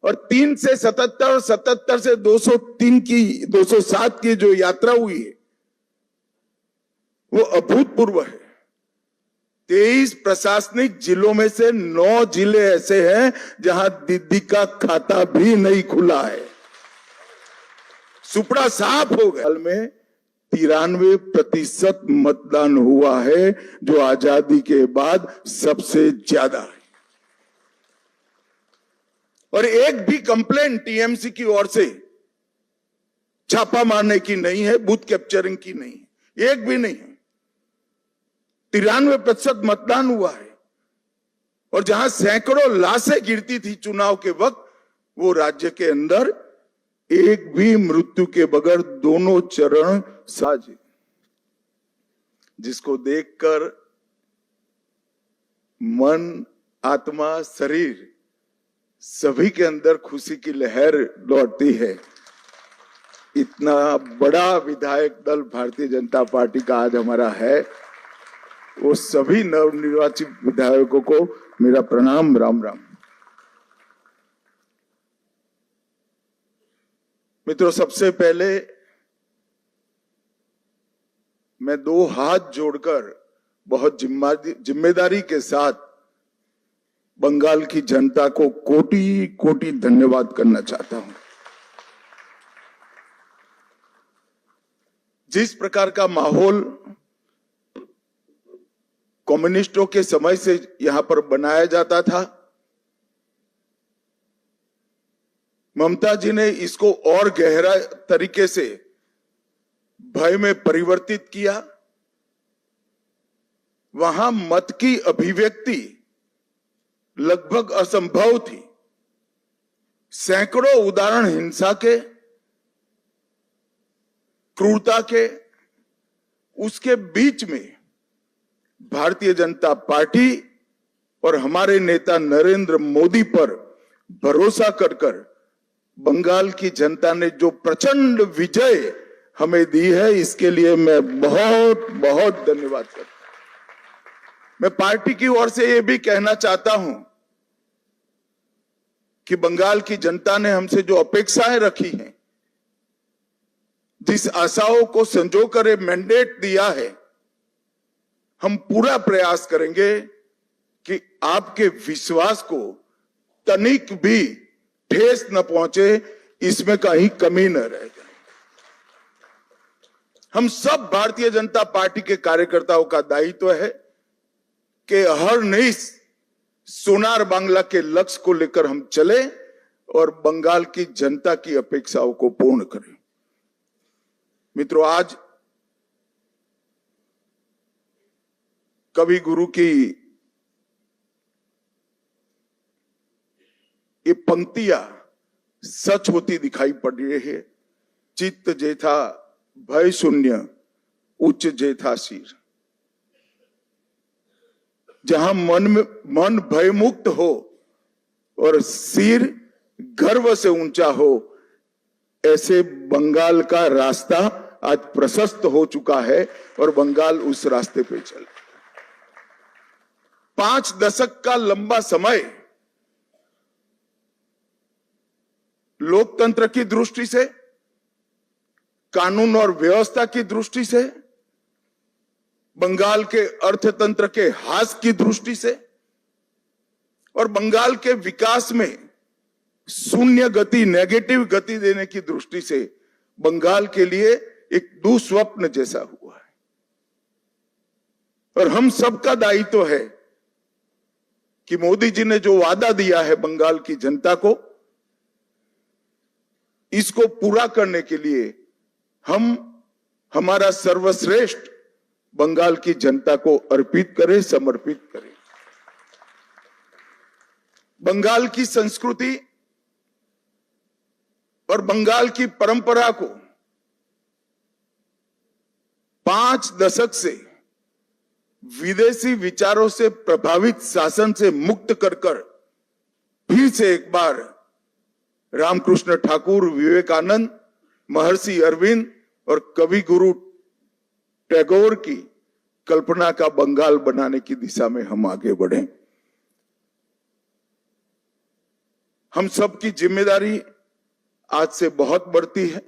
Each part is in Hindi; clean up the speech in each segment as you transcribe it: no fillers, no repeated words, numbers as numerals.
और 3 से 77 और 77 से 203 की 207 की जो यात्रा हुई है वो अभूतपूर्व है। 23 प्रशासनिक जिलों में से 9 जिले ऐसे हैं जहां दीदी का खाता भी नहीं खुला है। सुपड़ा साफ हो गया। में 93% मतदान हुआ है, जो आजादी के बाद सबसे ज्यादा है। और एक भी कंप्लेंट टीएमसी की ओर से छापा मारने की नहीं है, बूथ कैप्चरिंग की नहीं है, एक भी नहीं है। 93% मतदान हुआ है। और जहां सैकड़ों लाशें गिरती थी चुनाव के वक्त, वो राज्य के अंदर एक भी मृत्यु के बगैर दोनों चरण साझे, जिसको देखकर मन, आत्मा, शरीर सभी के अंदर खुशी की लहर लौटती है। इतना बड़ा विधायक दल भारतीय जनता पार्टी का आज हमारा है। वो सभी नवनिर्वाचित विधायकों को मेरा प्रणाम, राम राम। मित्रों, सबसे पहले मैं 2 हाथ जोड़कर बहुत जिम्मेदारी के साथ बंगाल की जनता को कोटि कोटि धन्यवाद करना चाहता हूं। जिस प्रकार का माहौल कम्युनिस्टों के समय से यहां पर बनाया जाता था, ममता जी ने इसको और गहरा तरीके से भय में परिवर्तित किया। वहां मत की अभिव्यक्ति लगभग असंभव थी। सैकड़ों उदाहरण हिंसा के, क्रूरता के, उसके बीच में भारतीय जनता पार्टी और हमारे नेता नरेंद्र मोदी पर भरोसा कर बंगाल की जनता ने जो प्रचंड विजय हमें दी है, इसके लिए मैं बहुत बहुत धन्यवाद करता हूं। मैं पार्टी की ओर से यह भी कहना चाहता हूं कि बंगाल की जनता ने हमसे जो अपेक्षाएं रखी हैं, जिस आशाओं को संजोकर मैंडेट दिया है, हम पूरा प्रयास करेंगे कि आपके विश्वास को तनिक भी ठेस न पहुंचे, इसमें कहीं कमी न रह जाए। हम सब भारतीय जनता पार्टी के कार्यकर्ताओं का दायित्व है कि हर नई सोनार बांग्ला के लक्ष्य को लेकर हम चले और बंगाल की जनता की अपेक्षाओं को पूर्ण करें। मित्रों, आज कवि गुरु की ये पंक्तियां सच होती दिखाई पड़ रही है। चित्त जेथा भय शून्य, उच्च जेथा सिर। जहां मन भयमुक्त हो और सिर गर्व से ऊंचा हो, ऐसे बंगाल का रास्ता आज प्रशस्त हो चुका है और बंगाल उस रास्ते पे चल। 5 दशक का लंबा समय लोकतंत्र की दृष्टि से, कानून और व्यवस्था की दृष्टि से, बंगाल के अर्थतंत्र के ह्रास की दृष्टि से और बंगाल के विकास में शून्य गति, नेगेटिव गति देने की दृष्टि से बंगाल के लिए एक दुस्वप्न जैसा हुआ है। और हम सबका दायित्व है कि मोदी जी ने जो वादा दिया है बंगाल की जनता को, इसको पूरा करने के लिए हम हमारा सर्वश्रेष्ठ बंगाल की जनता को अर्पित करें, समर्पित करें। बंगाल की संस्कृति और बंगाल की परंपरा को 5 दशक से विदेशी विचारों से प्रभावित शासन से मुक्त कर फिर से एक बार रामकृष्ण ठाकुर, विवेकानंद, महर्षि अरविंद और कवि गुरु टैगोर की कल्पना का बंगाल बनाने की दिशा में हम आगे बढ़ें। हम सबकी जिम्मेदारी आज से बहुत बढ़ती है।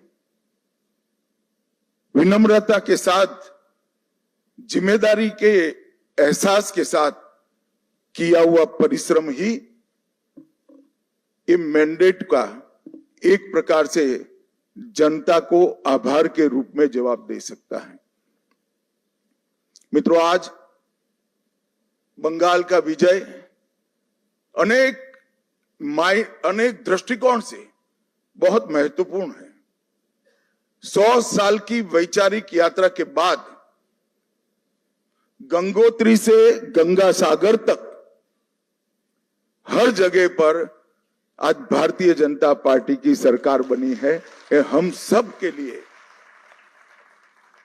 विनम्रता के साथ, जिम्मेदारी के एहसास के साथ किया हुआ परिश्रम ही ये मैंडेट का एक प्रकार से जनता को आभार के रूप में जवाब दे सकता है। मित्रों, आज बंगाल का विजय अनेक दृष्टिकोण से बहुत महत्वपूर्ण है। 100 साल की वैचारिक यात्रा के बाद गंगोत्री से गंगा सागर तक हर जगह पर आज भारतीय जनता पार्टी की सरकार बनी है। ये हम सब के लिए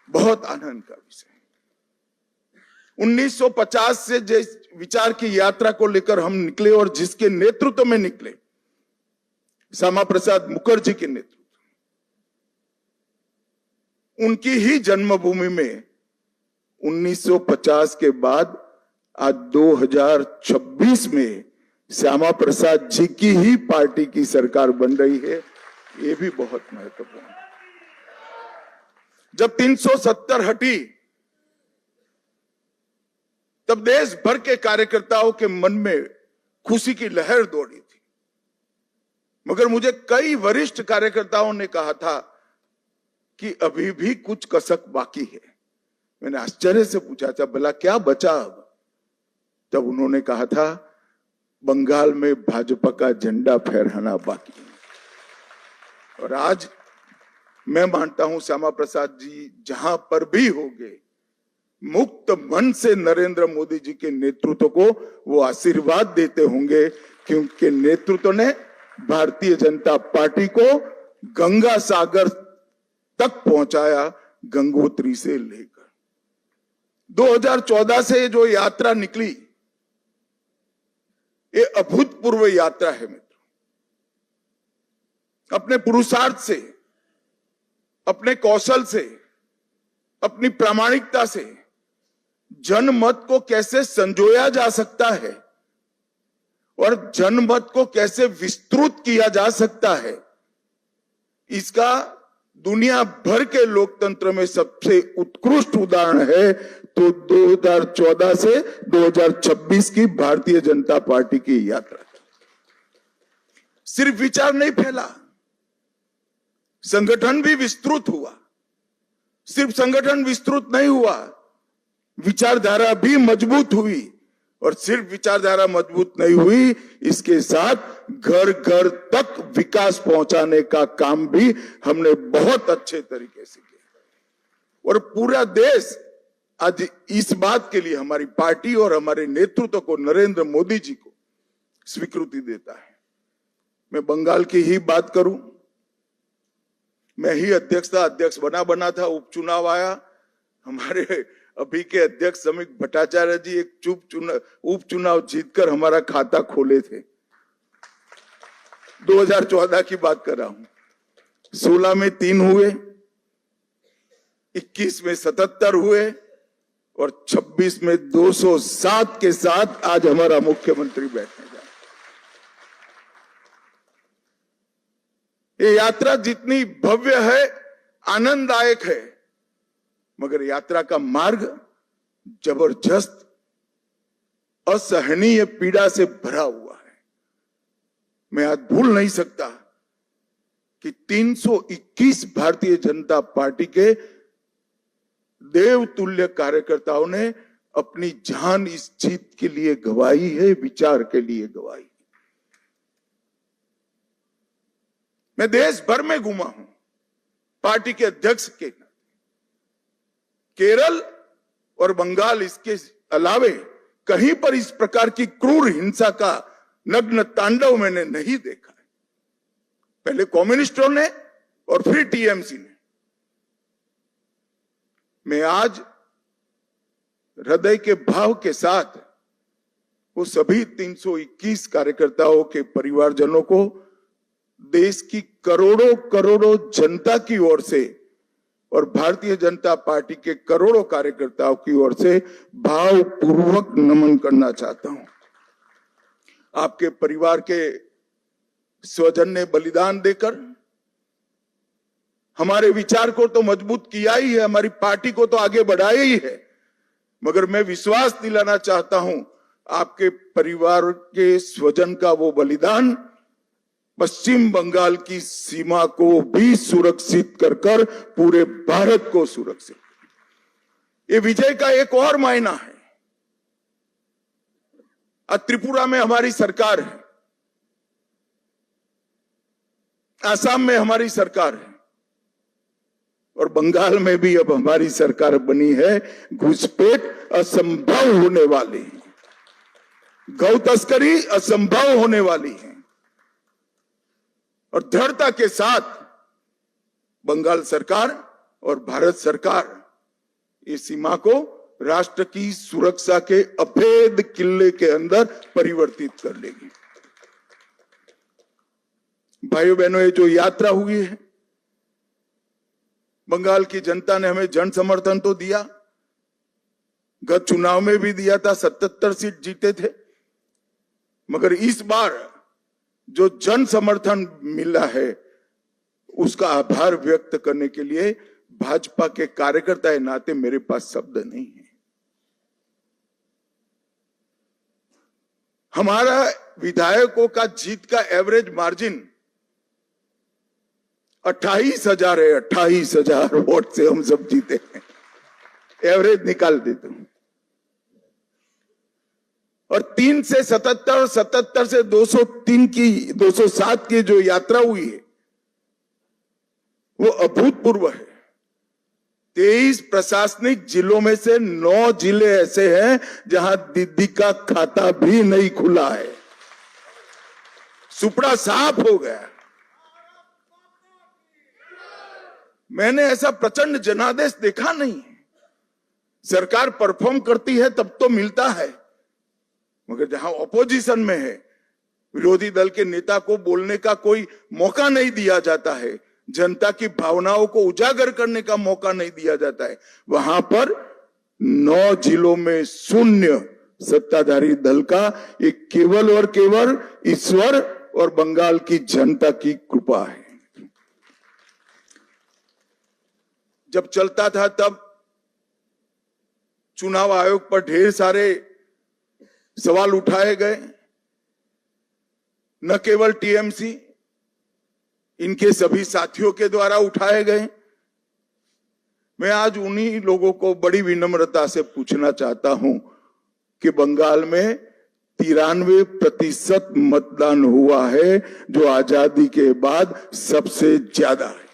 बहुत आनंद का विषय है। 1950 से जिस विचार की यात्रा को लेकर हम निकले और जिसके नेतृत्व में निकले, श्यामा प्रसाद मुखर्जी के नेतृत्व, उनकी ही जन्मभूमि में 1950 के बाद आज 2026 में श्यामा प्रसाद जी की ही पार्टी की सरकार बन रही है। ये भी बहुत महत्वपूर्ण है। जब 370 हटी तब देश भर के कार्यकर्ताओं के मन में खुशी की लहर दौड़ी थी, मगर मुझे कई वरिष्ठ कार्यकर्ताओं ने कहा था कि अभी भी कुछ कसक बाकी है। मैंने आश्चर्य से पूछा था, भला क्या बचा अब? तब उन्होंने कहा था, बंगाल में भाजपा का झंडा फहराना बाकी है। और आज मैं मानता हूं श्यामा प्रसाद जी जहां पर भी होंगे, मुक्त मन से नरेंद्र मोदी जी के नेतृत्व को वो आशीर्वाद देते होंगे, क्योंकि नेतृत्व ने भारतीय जनता पार्टी को गंगा सागर तक पहुंचाया, गंगोत्री से लेकर 2014 से जो यात्रा निकली, ये अभूतपूर्व यात्रा है मित्रों। अपने पुरुषार्थ से, अपने कौशल से, अपनी प्रामाणिकता से जनमत को कैसे संजोया जा सकता है और जनमत को कैसे विस्तृत किया जा सकता है, इसका दुनिया भर के लोकतंत्र में सबसे उत्कृष्ट उदाहरण है तो 2014 से 2026 की भारतीय जनता पार्टी की यात्रा। सिर्फ विचार नहीं फैला, संगठन भी विस्तृत हुआ। सिर्फ संगठन विस्तृत नहीं हुआ, विचारधारा भी मजबूत हुई। और सिर्फ विचारधारा मजबूत नहीं हुई, इसके साथ घर घर तक विकास पहुंचाने का काम भी हमने बहुत अच्छे तरीके से किया। और पूरा देश आज इस बात के लिए हमारी पार्टी और हमारे नेतृत्व को, नरेंद्र मोदी जी को स्वीकृति देता है। मैं बंगाल की ही बात करूं, मैं ही अध्यक्ष बना था, उपचुनाव आया, हमारे अभी के अध्यक्ष समीक भट्टाचार्य जी एक उपचुनाव जीतकर हमारा खाता खोले थे। 2014 की बात कर रहा हूं। 16 में 3 हुए, 21 में 77 हुए और 26 में 207 के साथ आज हमारा मुख्यमंत्री बैठने जा रहा है। ये यात्रा जितनी भव्य है, आनंददायक है, मगर यात्रा का मार्ग जबरदस्त असहनीय पीड़ा से भरा हुआ है। मैं आज भूल नहीं सकता कि 321 भारतीय जनता पार्टी के देवतुल्य कार्यकर्ताओं ने अपनी जान इस जीत के लिए गंवाई है, विचार के लिए गंवाई। मैं देश भर में घूमा हूं पार्टी के अध्यक्ष के नाते। केरल और बंगाल, इसके अलावे कहीं पर इस प्रकार की क्रूर हिंसा का नग्न तांडव मैंने नहीं देखा है। पहले कम्युनिस्टों ने और फिर टीएमसी ने। मैं आज हृदय के भाव के साथ वो सभी 321 कार्यकर्ताओं के परिवारजनों को देश की करोड़ों करोड़ों जनता की ओर से और भारतीय जनता पार्टी के करोड़ों कार्यकर्ताओं की ओर से भावपूर्वक नमन करना चाहता हूं। आपके परिवार के स्वजन ने बलिदान देकर हमारे विचार को तो मजबूत किया ही है, हमारी पार्टी को तो आगे बढ़ाया ही है, मगर मैं विश्वास दिलाना चाहता हूं आपके परिवार के स्वजन का वो बलिदान पश्चिम बंगाल की सीमा को भी सुरक्षित कर पूरे भारत को सुरक्षित, ये विजय का एक और मायना है। आज त्रिपुरा में हमारी सरकार है, आसाम में हमारी सरकार है और बंगाल में भी अब हमारी सरकार बनी है। घुसपैठ असंभव होने वाली है, गौ तस्करी असंभव होने वाली है और दृढ़ता के साथ बंगाल सरकार और भारत सरकार इस सीमा को राष्ट्र की सुरक्षा के अभेद किले के अंदर परिवर्तित कर लेगी। भाइयों बहनों, ये जो यात्रा हुई है, बंगाल की जनता ने हमें जन समर्थन तो दिया, गत चुनाव में भी दिया था, 77 सीट जीते थे, मगर इस बार जो जन समर्थन मिला है उसका आभार व्यक्त करने के लिए भाजपा के कार्यकर्ता के नाते मेरे पास शब्द नहीं है। हमारा विधायकों का जीत का एवरेज मार्जिन 28,000 है। 28,000 वोट से हम सब जीते हैं, एवरेज निकाल देता हूं। और 3 से 77, 77 से 203 की 207 की जो यात्रा हुई है वो अभूतपूर्व है। 23 प्रशासनिक जिलों में से 9 जिले ऐसे हैं जहां दीदी का खाता भी नहीं खुला है, सुपड़ा साफ हो गया। मैंने ऐसा प्रचंड जनादेश देखा नहीं है। सरकार परफॉर्म करती है तब तो मिलता है, मगर जहां ऑपोजिशन में है, विरोधी दल के नेता को बोलने का कोई मौका नहीं दिया जाता है, जनता की भावनाओं को उजागर करने का मौका नहीं दिया जाता है, वहां पर 9 जिलों में शून्य सत्ताधारी दल का, ये केवल और केवल ईश्वर और बंगाल की जनता की कृपा है। जब चलता था तब चुनाव आयोग पर ढेर सारे सवाल उठाए गए, न केवल टीएमसी, इनके सभी साथियों के द्वारा उठाए गए। मैं आज उन्हीं लोगों को बड़ी विनम्रता से पूछना चाहता हूं कि बंगाल में 93% मतदान हुआ है, जो आजादी के बाद सबसे ज्यादा है,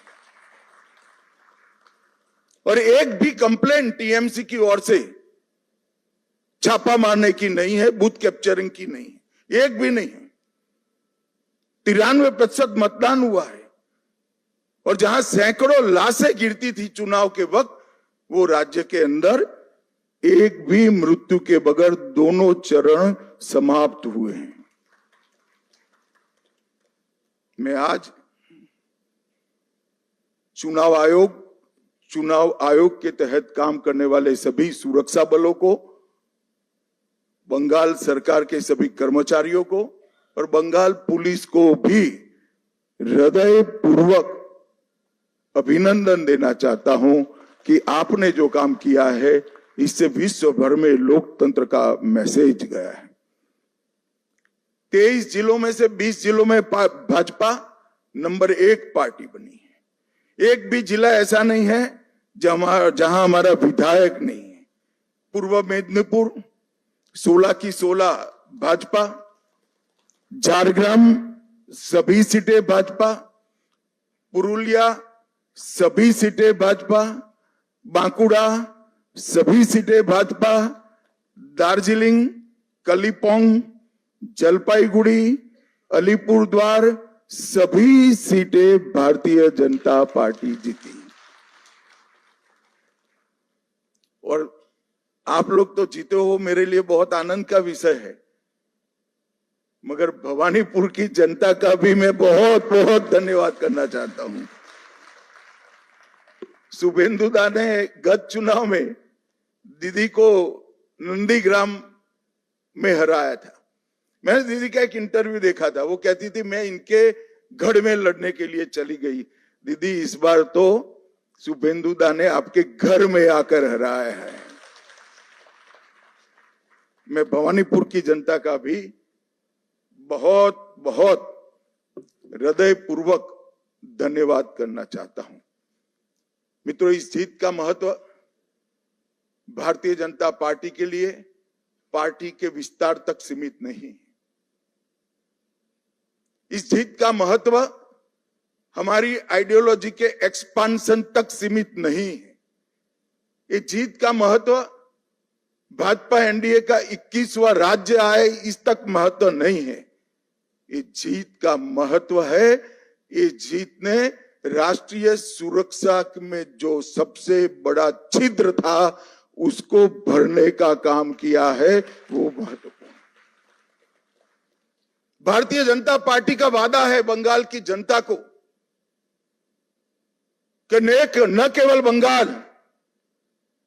और एक भी कंप्लेंट टीएमसी की ओर से छापा मारने की नहीं है, बूथ कैप्चरिंग की नहीं है, एक भी नहीं है। 93% मतदान हुआ है, और जहां सैकड़ों लाशें गिरती थी चुनाव के वक्त, वो राज्य के अंदर एक भी मृत्यु के बगैर दोनों चरण समाप्त हुए हैं। मैं आज चुनाव आयोग के तहत काम करने वाले सभी सुरक्षा बलों को, बंगाल सरकार के सभी कर्मचारियों को और बंगाल पुलिस को भी हृदयपूर्वक अभिनंदन देना चाहता हूं कि आपने जो काम किया है, इससे विश्व भर में लोकतंत्र का मैसेज गया है। 23 जिलों में से 20 जिलों में भाजपा नंबर 1 पार्टी बनी है। एक भी जिला ऐसा नहीं है जहां हमारा विधायक नहीं है। पूर्व मेदिनीपुर 16 की 16 भाजपा, झारग्राम सभी सीटें भाजपा, पुरुलिया सभी सीटें भाजपा, बांकुड़ा सभी सीटें भाजपा, दार्जिलिंग, कलिम्पोंग, जलपाईगुड़ी, अलीपुरद्वार सभी सीटें भारतीय जनता पार्टी जीती। और आप लोग तो जीते हो, मेरे लिए बहुत आनंद का विषय है, मगर भवानीपुर की जनता का भी मैं बहुत बहुत धन्यवाद करना चाहता हूं। शुभेंदुदा ने गत चुनाव में दीदी को नंदीग्राम में हराया था। मैंने दीदी का एक इंटरव्यू देखा था, वो कहती थी मैं इनके गढ़ में लड़ने के लिए चली गई। दीदी इस बार तो शुभेंदु दा ने आपके घर में आकर हराया है। मैं भवानीपुर की जनता का भी बहुत बहुत हृदयपूर्वक धन्यवाद करना चाहता हूं। मित्रों, इस जीत का महत्व भारतीय जनता पार्टी के लिए पार्टी के विस्तार तक सीमित नहीं। इस जीत का महत्व हमारी आइडियोलॉजी के एक्सपांशन तक सीमित नहीं है। ये जीत का महत्व भाजपा एनडीए का 21वां राज्य आए इस तक महत्व नहीं है। ये जीत का महत्व है, ये जीत ने राष्ट्रीय सुरक्षा में जो सबसे बड़ा छिद्र था उसको भरने का काम किया है, वो महत्वपूर्ण। भारतीय जनता पार्टी का वादा है बंगाल की जनता को कि न केवल बंगाल,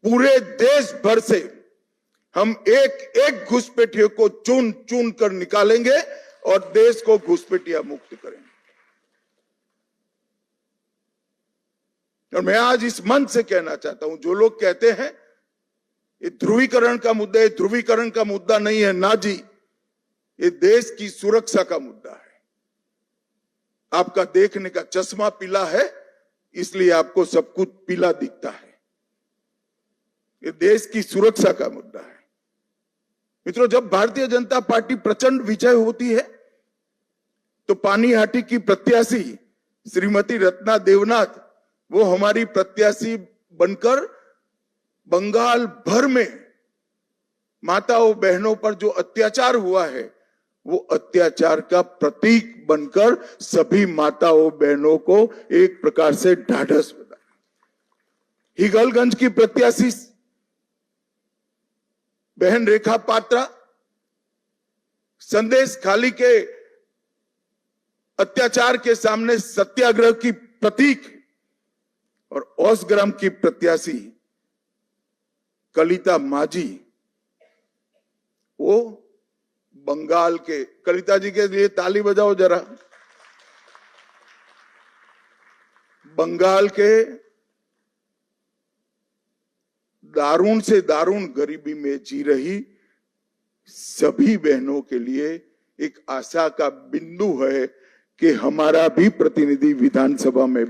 पूरे देश भर से हम एक एक घुसपैठियों को चुन चुन कर निकालेंगे और देश को घुसपैठिया मुक्त करेंगे। और मैं आज इस मंच से कहना चाहता हूं, जो लोग कहते हैं ये ध्रुवीकरण का मुद्दा है, ध्रुवीकरण का मुद्दा नहीं है ना जी, ये देश की सुरक्षा का मुद्दा है। आपका देखने का चश्मा पीला है इसलिए आपको सब कुछ पीला दिखता है। ये देश की सुरक्षा का मुद्दा है। मित्रों, जब भारतीय जनता पार्टी प्रचंड विजय होती है तो पानीहाटी की प्रत्याशी श्रीमती रत्ना देवनाथ वो हमारी प्रत्याशी बनकर बंगाल भर में माताओं बहनों पर जो अत्याचार हुआ है वो अत्याचार का प्रतीक बनकर सभी माताओं बहनों को एक प्रकार से ढाढ़स बना। हिगलगंज की प्रत्याशी बहन रेखा पात्रा संदेश खाली के अत्याचार के सामने सत्याग्रह की प्रतीक, और ओसग्राम की प्रत्याशी कलिता माझी वो बंगाल के, कलिता जी के लिए ताली बजाओ जरा, बंगाल के दारुण से दारुण गरीबी में जी रही सभी बहनों के लिए एक आशा का बिंदु है कि हमारा भी प्रतिनिधि विधानसभा में